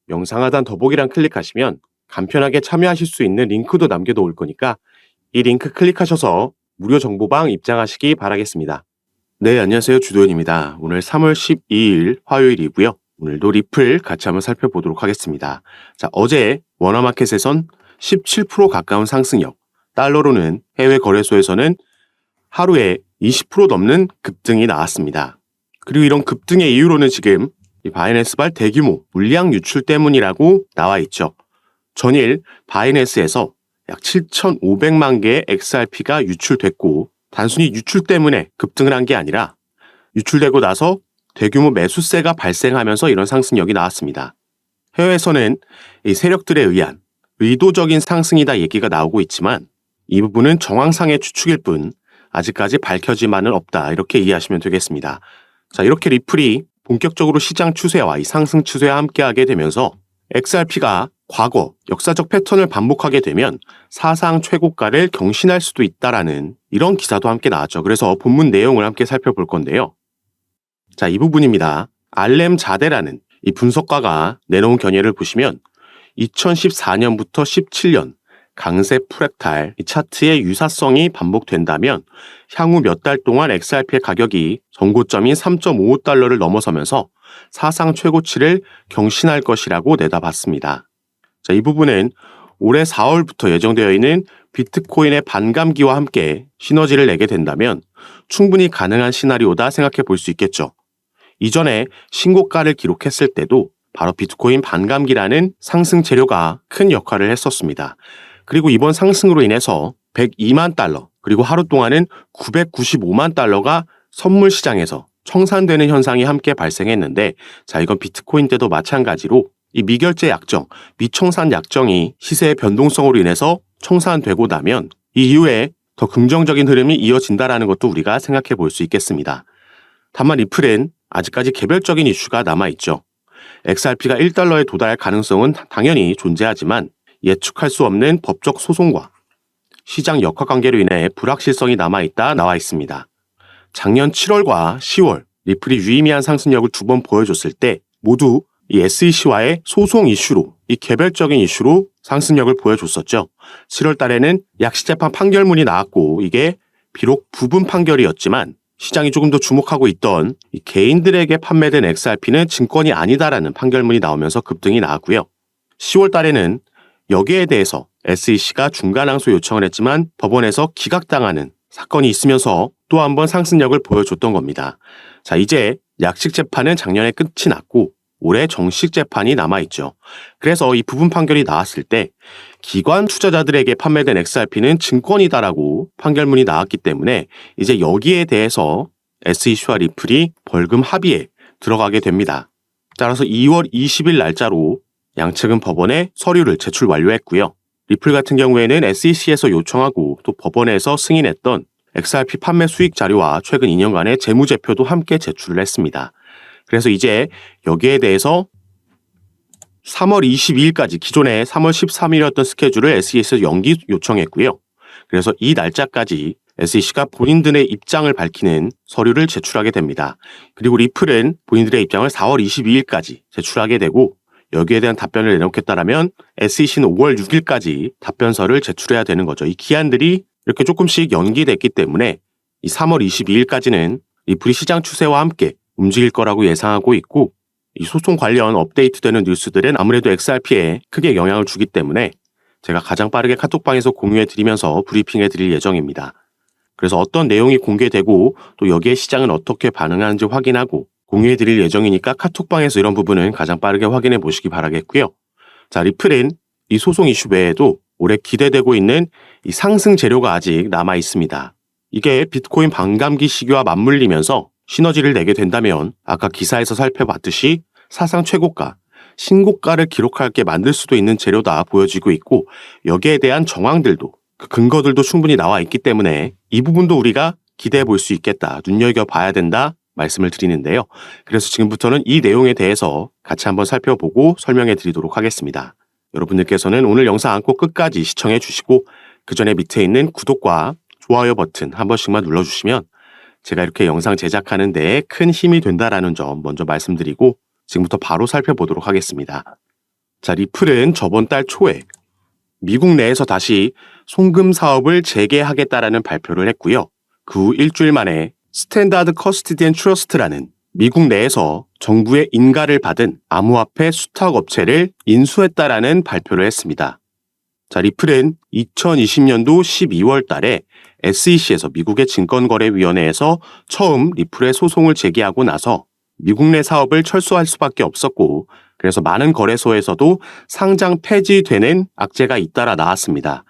영상 하단 더보기란 클릭하시면 간편하게 참여하실 수 있는 링크도 남겨놓을 거니까 이 링크 클릭하셔서 무료 정보방 입장하시기 바라겠습니다. 네, 안녕하세요. 주도현입니다. 오늘 3월 12일 화요일이고요. 오늘도 리플 같이 한번 살펴보도록 하겠습니다. 자, 어제 워너마켓에선 17% 가까운 상승력, 달러로는 해외 거래소에서는 하루에 20% 넘는 급등이 나왔습니다. 그리고 이런 급등의 이유로는 지금 이 바이낸스발 대규모 물량 유출 때문이라고 나와 있죠. 전일 바이낸스에서 약 7,500만 개의 XRP가 유출됐고 단순히 유출 때문에 급등을 한 게 아니라 유출되고 나서 대규모 매수세가 발생하면서 이런 상승력이 나왔습니다. 해외에서는 이 세력들에 의한 의도적인 상승이다 얘기가 나오고 있지만 이 부분은 정황상의 추측일 뿐 아직까지 밝혀진 바는 없다 이렇게 이해하시면 되겠습니다. 자, 이렇게 리플이 본격적으로 시장 추세와 이 상승 추세와 함께하게 되면서 XRP가 과거 역사적 패턴을 반복하게 되면 사상 최고가를 경신할 수도 있다라는 이런 기사도 함께 나왔죠. 그래서 본문 내용을 함께 살펴볼 건데요. 자, 이 부분입니다. 알렘 자데라는 이 분석가가 내놓은 견해를 보시면 2014년부터 17년 강세 프랙탈 이 차트의 유사성이 반복된다면 향후 몇 달 동안 XRP의 가격이 전고점인 3.55달러를 넘어서면서 사상 최고치를 경신할 것이라고 내다봤습니다. 자, 이 부분은 올해 4월부터 예정되어 있는 비트코인의 반감기와 함께 시너지를 내게 된다면 충분히 가능한 시나리오다 생각해 볼 수 있겠죠. 이전에 신고가를 기록했을 때도 바로 비트코인 반감기라는 상승 재료가 큰 역할을 했었습니다. 그리고 이번 상승으로 인해서 102만 달러 그리고 하루 동안은 995만 달러가 선물 시장에서 청산되는 현상이 함께 발생했는데 자, 이건 비트코인 때도 마찬가지로 이 미결제 약정, 미청산 약정이 시세의 변동성으로 인해서 청산되고 나면 이 이후에 더 긍정적인 흐름이 이어진다라는 것도 우리가 생각해 볼 수 있겠습니다. 다만 리플은 아직까지 개별적인 이슈가 남아있죠. XRP가 1달러에 도달할 가능성은 당연히 존재하지만 예측할 수 없는 법적 소송과 시장 역학관계로 인해 불확실성이 남아있다 나와 있습니다. 작년 7월과 10월 리플이 유의미한 상승력을 두 번 보여줬을 때 모두 이 SEC와의 소송 이슈로 이 개별적인 이슈로 상승력을 보여줬었죠. 7월 달에는 약식재판 판결문이 나왔고 이게 비록 부분 판결이었지만 시장이 조금 더 주목하고 있던 이 개인들에게 판매된 XRP는 증권이 아니다라는 판결문이 나오면서 급등이 나왔고요. 10월 달에는 여기에 대해서 SEC가 중간항소 요청을 했지만 법원에서 기각당하는 사건이 있으면서 또 한 번 상승력을 보여줬던 겁니다. 자, 이제 약식 재판은 작년에 끝이 났고 올해 정식 재판이 남아있죠. 그래서 이 부분 판결이 나왔을 때 기관 투자자들에게 판매된 XRP는 증권이다라고 판결문이 나왔기 때문에 이제 여기에 대해서 SEC와 리플이 벌금 합의에 들어가게 됩니다. 따라서 2월 20일 날짜로 양측은 법원에 서류를 제출 완료했고요. 리플 같은 경우에는 SEC에서 요청하고 또 법원에서 승인했던 XRP 판매 수익 자료와 최근 2년간의 재무제표도 함께 제출을 했습니다. 그래서 이제 여기에 대해서 3월 22일까지 기존의 3월 13일이었던 스케줄을 SEC에서 연기 요청했고요. 그래서 이 날짜까지 SEC가 본인들의 입장을 밝히는 서류를 제출하게 됩니다. 그리고 리플은 본인들의 입장을 4월 22일까지 제출하게 되고 여기에 대한 답변을 내놓겠다라면 SEC는 5월 6일까지 답변서를 제출해야 되는 거죠. 이 기한들이 이렇게 조금씩 연기됐기 때문에 이 3월 22일까지는 리플이 시장 추세와 함께 움직일 거라고 예상하고 있고 이 소송 관련 업데이트되는 뉴스들은 아무래도 XRP에 크게 영향을 주기 때문에 제가 가장 빠르게 카톡방에서 공유해 드리면서 브리핑해 드릴 예정입니다. 그래서 어떤 내용이 공개되고 또 여기에 시장은 어떻게 반응하는지 확인하고 공유해 드릴 예정이니까 카톡방에서 이런 부분은 가장 빠르게 확인해 보시기 바라겠고요. 자, 리플은 이 소송 이슈 외에도 올해 기대되고 있는 이 상승 재료가 아직 남아 있습니다. 이게 비트코인 반감기 시기와 맞물리면서 시너지를 내게 된다면 아까 기사에서 살펴봤듯이 사상 최고가, 신고가를 기록하게 만들 수도 있는 재료다 보여지고 있고 여기에 대한 정황들도 그 근거들도 충분히 나와 있기 때문에 이 부분도 우리가 기대해 볼 수 있겠다, 눈여겨봐야 된다 말씀을 드리는데요. 그래서 지금부터는 이 내용에 대해서 같이 한번 살펴보고 설명해 드리도록 하겠습니다. 여러분들께서는 오늘 영상 꼭 끝까지 시청해 주시고 그 전에 밑에 있는 구독과 좋아요 버튼 한 번씩만 눌러주시면 제가 이렇게 영상 제작하는 데 큰 힘이 된다라는 점 먼저 말씀드리고 지금부터 바로 살펴보도록 하겠습니다. 자, 리플은 저번 달 초에 미국 내에서 다시 송금 사업을 재개하겠다라는 발표를 했고요. 그 후 일주일 만에 스탠다드 커스티디언 트러스트라는 미국 내에서 정부의 인가를 받은 암호화폐 수탁 업체를 인수했다라는 발표를 했습니다. 자, 리플은 2020년도 12월 달에 SEC에서 미국의 증권거래위원회에서 처음 리플의 소송을 제기하고 나서 미국 내 사업을 철수할 수밖에 없었고, 그래서 많은 거래소에서도 상장 폐지되는 악재가 잇따라 나왔습니다.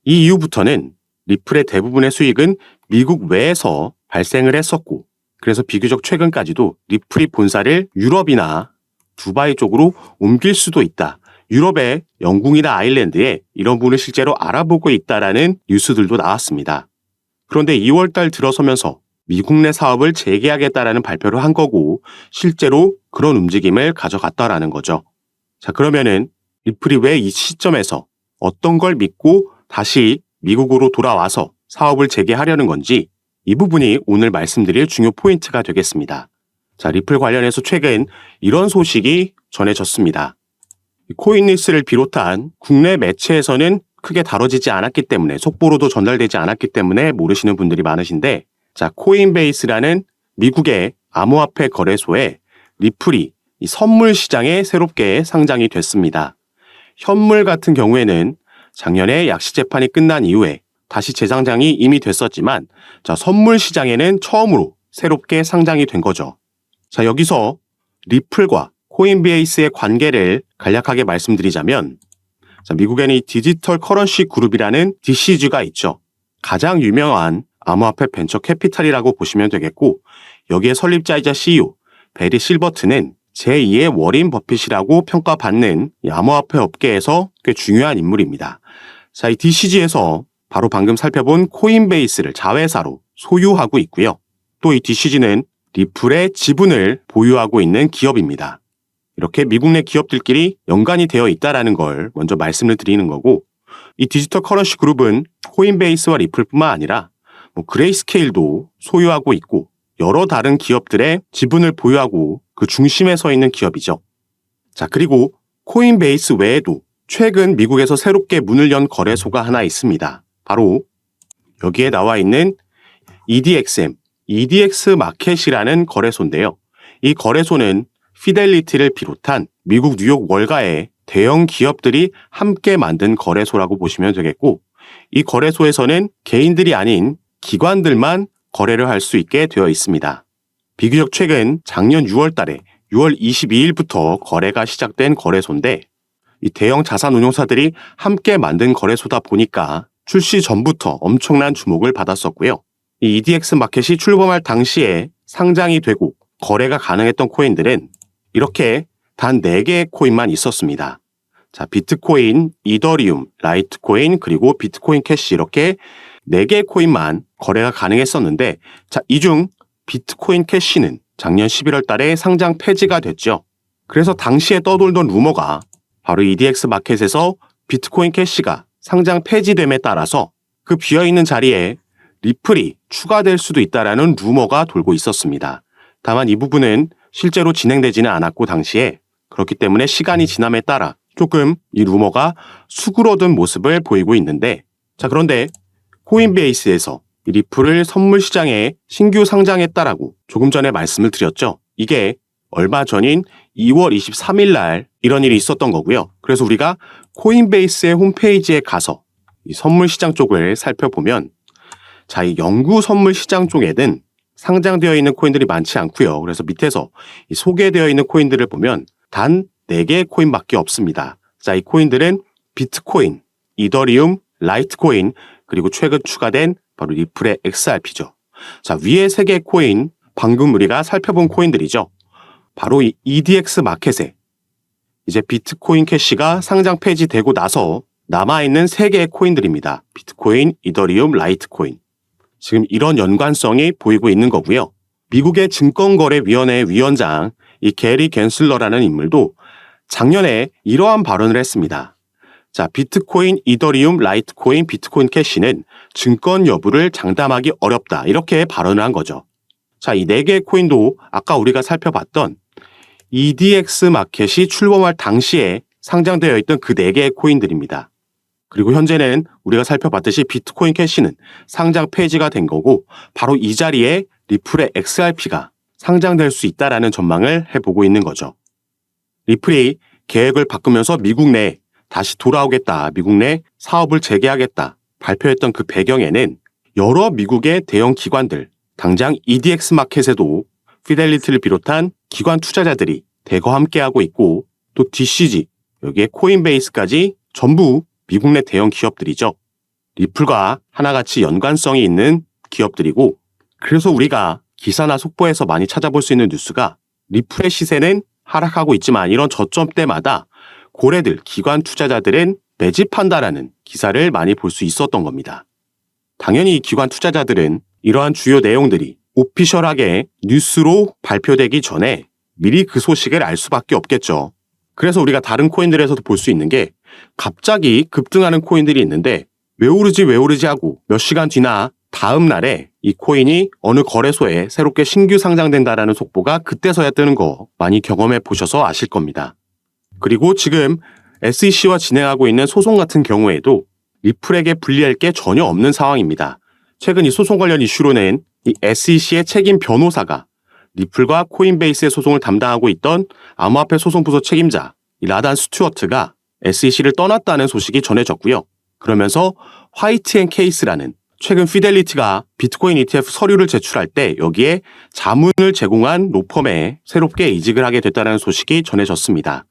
이 이후부터는 리플의 대부분의 수익은 미국 외에서 발생을 했었고, 그래서 비교적 최근까지도 리플이 본사를 유럽이나 두바이 쪽으로 옮길 수도 있다. 유럽의 영국이나 아일랜드에 이런 부분을 실제로 알아보고 있다라는 뉴스들도 나왔습니다. 그런데 2월 달 들어서면서 미국 내 사업을 재개하겠다라는 발표를 한 거고, 실제로 그런 움직임을 가져갔다라는 거죠. 자, 그러면은 리플이 왜 이 시점에서 어떤 걸 믿고 다시 미국으로 돌아와서 사업을 재개하려는 건지, 이 부분이 오늘 말씀드릴 중요 포인트가 되겠습니다. 자, 리플 관련해서 최근 이런 소식이 전해졌습니다. 코인리스를 비롯한 국내 매체에서는 크게 다뤄지지 않았기 때문에, 속보로도 전달되지 않았기 때문에 모르시는 분들이 많으신데, 자, 코인베이스라는 미국의 암호화폐 거래소에 리플이 이 선물 시장에 새롭게 상장이 됐습니다. 현물 같은 경우에는 작년에 약시 재판이 끝난 이후에 다시 재상장이 이미 됐었지만, 자, 선물 시장에는 처음으로 새롭게 상장이 된 거죠. 자, 여기서 리플과 코인베이스의 관계를 간략하게 말씀드리자면, 자, 미국에는 이 디지털 커런시 그룹이라는 DCG가 있죠. 가장 유명한 암호화폐 벤처 캐피탈이라고 보시면 되겠고, 여기에 설립자이자 CEO 베리 실버트는 제2의 워린 버핏이라고 평가받는 이 암호화폐 업계에서 꽤 중요한 인물입니다. 자, 이 DCG에서 바로 방금 살펴본 코인베이스를 자회사로 소유하고 있고요. 또 이 DCG는 리플의 지분을 보유하고 있는 기업입니다. 이렇게 미국 내 기업들끼리 연관이 되어 있다는 걸 먼저 말씀을 드리는 거고, 이 디지털 커런시 그룹은 코인베이스와 리플뿐만 아니라 그레이스케일도 소유하고 있고, 여러 다른 기업들의 지분을 보유하고 그 중심에 서 있는 기업이죠. 자, 그리고 코인베이스 외에도 최근 미국에서 새롭게 문을 연 거래소가 하나 있습니다. 바로 여기에 나와 있는 EDXM, EDX 마켓이라는 거래소인데요. 이 거래소는 피델리티를 비롯한 미국 뉴욕 월가의 대형 기업들이 함께 만든 거래소라고 보시면 되겠고, 이 거래소에서는 개인들이 아닌 기관들만 거래를 할 수 있게 되어 있습니다. 비교적 최근 작년 6월 달에 6월 22일부터 거래가 시작된 거래소인데, 이 대형 자산운용사들이 함께 만든 거래소다 보니까 출시 전부터 엄청난 주목을 받았었고요. 이 EDX 마켓이 출범할 당시에 상장이 되고 거래가 가능했던 코인들은 이렇게 단 4개의 코인만 있었습니다. 자, 비트코인, 이더리움, 라이트코인, 그리고 비트코인 캐시, 이렇게 4개의 코인만 거래가 가능했었는데, 자, 이 중 비트코인 캐시는 작년 11월 달에 상장 폐지가 됐죠. 그래서 당시에 떠돌던 루머가 바로 EDX 마켓에서 비트코인 캐시가 상장 폐지됨에 따라서 그 비어있는 자리에 리플이 추가될 수도 있다라는 루머가 돌고 있었습니다. 다만 이 부분은 실제로 진행되지는 않았고, 당시에 그렇기 때문에 시간이 지남에 따라 조금 이 루머가 수그러든 모습을 보이고 있는데, 자, 그런데 코인베이스에서 이 리플을 선물 시장에 신규 상장했다라고 조금 전에 말씀을 드렸죠. 이게 얼마 전인 2월 23일 날 이런 일이 있었던 거고요. 그래서 우리가 코인베이스의 홈페이지에 가서 이 선물 시장 쪽을 살펴보면, 자, 이 영구 선물 시장 쪽에는 상장되어 있는 코인들이 많지 않고요. 그래서 밑에서 이 소개되어 있는 코인들을 보면 단 4개의 코인밖에 없습니다. 자, 이 코인들은 비트코인, 이더리움, 라이트코인, 그리고 최근 추가된 바로 리플의 XRP죠. 자, 위에 3개의 코인, 방금 우리가 살펴본 코인들이죠. 바로 이 EDX 마켓에 이제 비트코인 캐시가 상장 폐지되고 나서 남아있는 3개의 코인들입니다. 비트코인, 이더리움, 라이트코인. 지금 이런 연관성이 보이고 있는 거고요. 미국의 증권거래위원회 위원장 이 게리 갠슬러라는 인물도 작년에 이러한 발언을 했습니다. 자, 비트코인, 이더리움, 라이트코인, 비트코인 캐시는 증권 여부를 장담하기 어렵다, 이렇게 발언을 한 거죠. 자, 이 4개의 코인도 아까 우리가 살펴봤던 EDX 마켓이 출범할 당시에 상장되어 있던 그 4개의 코인들입니다. 그리고 현재는 우리가 살펴봤듯이 비트코인 캐시는 상장 폐지가 된 거고 바로 이 자리에 리플의 XRP가 상장될 수 있다라는 전망을 해보고 있는 거죠. 리플이 계획을 바꾸면서 미국 내에 다시 돌아오겠다, 미국 내 사업을 재개하겠다 발표했던 그 배경에는 여러 미국의 대형 기관들, 당장 EDX 마켓에도 피델리티를 비롯한 기관 투자자들이 대거 함께하고 있고 또 DCG, 여기에 코인베이스까지 전부 미국 내 대형 기업들이죠. 리플과 하나같이 연관성이 있는 기업들이고 그래서 우리가 기사나 속보에서 많이 찾아볼 수 있는 뉴스가 리플의 시세는 하락하고 있지만 이런 저점대마다 고래들, 기관 투자자들은 매집한다라는 기사를 많이 볼 수 있었던 겁니다. 당연히 이 기관 투자자들은 이러한 주요 내용들이 오피셜하게 뉴스로 발표되기 전에 미리 그 소식을 알 수밖에 없겠죠. 그래서 우리가 다른 코인들에서도 볼 수 있는 게 갑자기 급등하는 코인들이 있는데 왜 오르지 하고 몇 시간 뒤나 다음 날에 이 코인이 어느 거래소에 새롭게 신규 상장된다라는 속보가 그때서야 뜨는 거 많이 경험해 보셔서 아실 겁니다. 그리고 지금 SEC와 진행하고 있는 소송 같은 경우에도 리플에게 불리할 게 전혀 없는 상황입니다. 최근 이 소송 관련 이슈로는 이 SEC의 책임 변호사가 리플과 코인베이스의 소송을 담당하고 있던 암호화폐 소송부서 책임자 라단 스튜어트가 SEC를 떠났다는 소식이 전해졌고요. 그러면서 화이트앤케이스라는 최근 피델리티가 비트코인 ETF 서류를 제출할 때 여기에 자문을 제공한 로펌에 새롭게 이직을 하게 됐다는 소식이 전해졌습니다.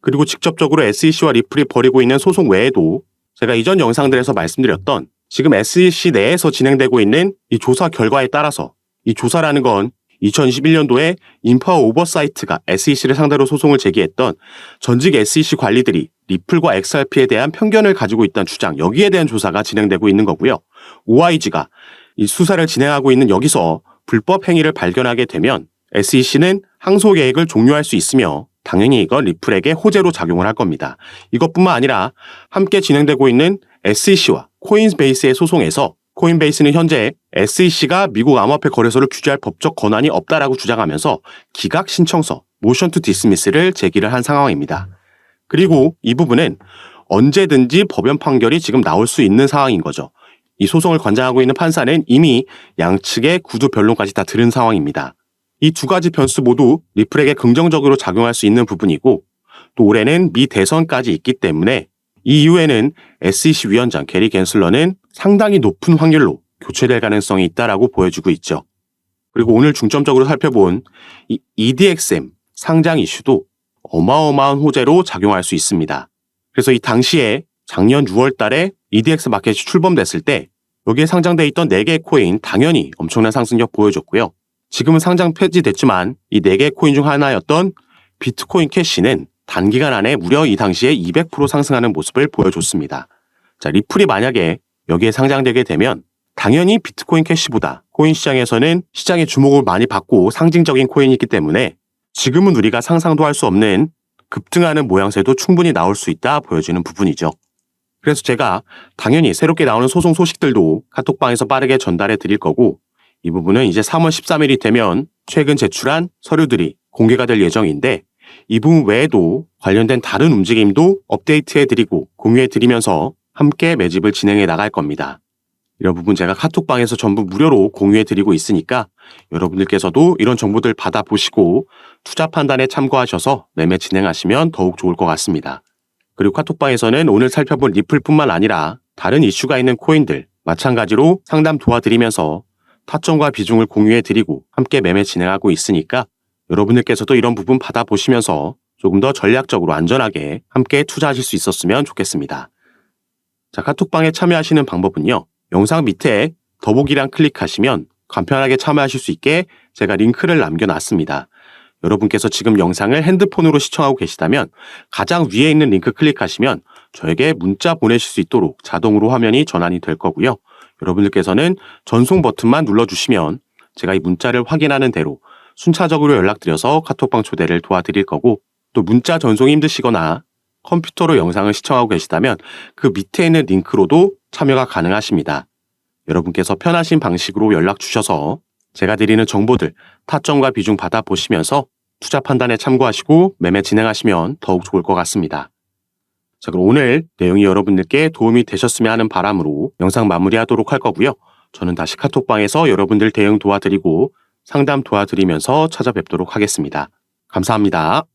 그리고 직접적으로 SEC와 리플이 벌이고 있는 소송 외에도 제가 이전 영상들에서 말씀드렸던 지금 SEC 내에서 진행되고 있는 이 조사 결과에 따라서 이 조사라는 건 2021년도에 인파워 오버사이트가 SEC를 상대로 소송을 제기했던 전직 SEC 관리들이 리플과 XRP에 대한 편견을 가지고 있다는 주장, 여기에 대한 조사가 진행되고 있는 거고요. OIG가 이 수사를 진행하고 있는 여기서 불법 행위를 발견하게 되면 SEC는 항소 계획을 종료할 수 있으며 당연히 이건 리플에게 호재로 작용을 할 겁니다. 이것뿐만 아니라 함께 진행되고 있는 SEC와 코인베이스의 소송에서 코인베이스는 현재 SEC가 미국 암호화폐 거래소를 규제할 법적 권한이 없다라고 주장하면서 기각 신청서 모션 투 디스미스를 제기를 한 상황입니다. 그리고 이 부분은 언제든지 법원 판결이 지금 나올 수 있는 상황인 거죠. 이 소송을 관장하고 있는 판사는 이미 양측의 구두 변론까지 다 들은 상황입니다. 이 두 가지 변수 모두 리플에게 긍정적으로 작용할 수 있는 부분이고 또 올해는 미 대선까지 있기 때문에 이 이후에는 SEC 위원장 게리 갠슬러는 상당히 높은 확률로 교체될 가능성이 있다라고 보여주고 있죠. 그리고 오늘 중점적으로 살펴본 이 EDXM 상장 이슈도 어마어마한 호재로 작용할 수 있습니다. 그래서 이 당시에 작년 6월 달에 EDX 마켓이 출범됐을 때 여기에 상장돼 있던 4개의 코인 당연히 엄청난 상승력 보여줬고요. 지금은 상장 폐지됐지만 이 4개의 코인 중 하나였던 비트코인 캐시는 단기간 안에 무려 이 당시에 200% 상승하는 모습을 보여줬습니다. 자, 리플이 만약에 여기에 상장되게 되면 당연히 비트코인 캐시보다 코인 시장에서는 시장의 주목을 많이 받고 상징적인 코인이기 때문에 지금은 우리가 상상도 할 수 없는 급등하는 모양새도 충분히 나올 수 있다 보여지는 부분이죠. 그래서 제가 당연히 새롭게 나오는 소송 소식들도 카톡방에서 빠르게 전달해 드릴 거고 이 부분은 이제 3월 13일이 되면 최근 제출한 서류들이 공개가 될 예정인데 이 부분 외에도 관련된 다른 움직임도 업데이트해 드리고 공유해 드리면서 함께 매집을 진행해 나갈 겁니다. 이런 부분 제가 카톡방에서 전부 무료로 공유해 드리고 있으니까 여러분들께서도 이런 정보들 받아보시고 투자 판단에 참고하셔서 매매 진행하시면 더욱 좋을 것 같습니다. 그리고 카톡방에서는 오늘 살펴본 리플뿐만 아니라 다른 이슈가 있는 코인들 마찬가지로 상담 도와드리면서 타점과 비중을 공유해 드리고 함께 매매 진행하고 있으니까 여러분들께서도 이런 부분 받아보시면서 조금 더 전략적으로 안전하게 함께 투자하실 수 있었으면 좋겠습니다. 자, 카톡방에 참여하시는 방법은요. 영상 밑에 더보기란 클릭하시면 간편하게 참여하실 수 있게 제가 링크를 남겨놨습니다. 여러분께서 지금 영상을 핸드폰으로 시청하고 계시다면 가장 위에 있는 링크 클릭하시면 저에게 문자 보내실 수 있도록 자동으로 화면이 전환이 될 거고요. 여러분들께서는 전송 버튼만 눌러주시면 제가 이 문자를 확인하는 대로 순차적으로 연락드려서 카톡방 초대를 도와드릴 거고 또 문자 전송이 힘드시거나 컴퓨터로 영상을 시청하고 계시다면 그 밑에 있는 링크로도 참여가 가능하십니다. 여러분께서 편하신 방식으로 연락 주셔서 제가 드리는 정보들 타점과 비중 받아보시면서 투자 판단에 참고하시고 매매 진행하시면 더욱 좋을 것 같습니다. 자, 그럼 오늘 내용이 여러분들께 도움이 되셨으면 하는 바람으로 영상 마무리하도록 할 거고요. 저는 다시 카톡방에서 여러분들 대응 도와드리고 상담 도와드리면서 찾아뵙도록 하겠습니다. 감사합니다.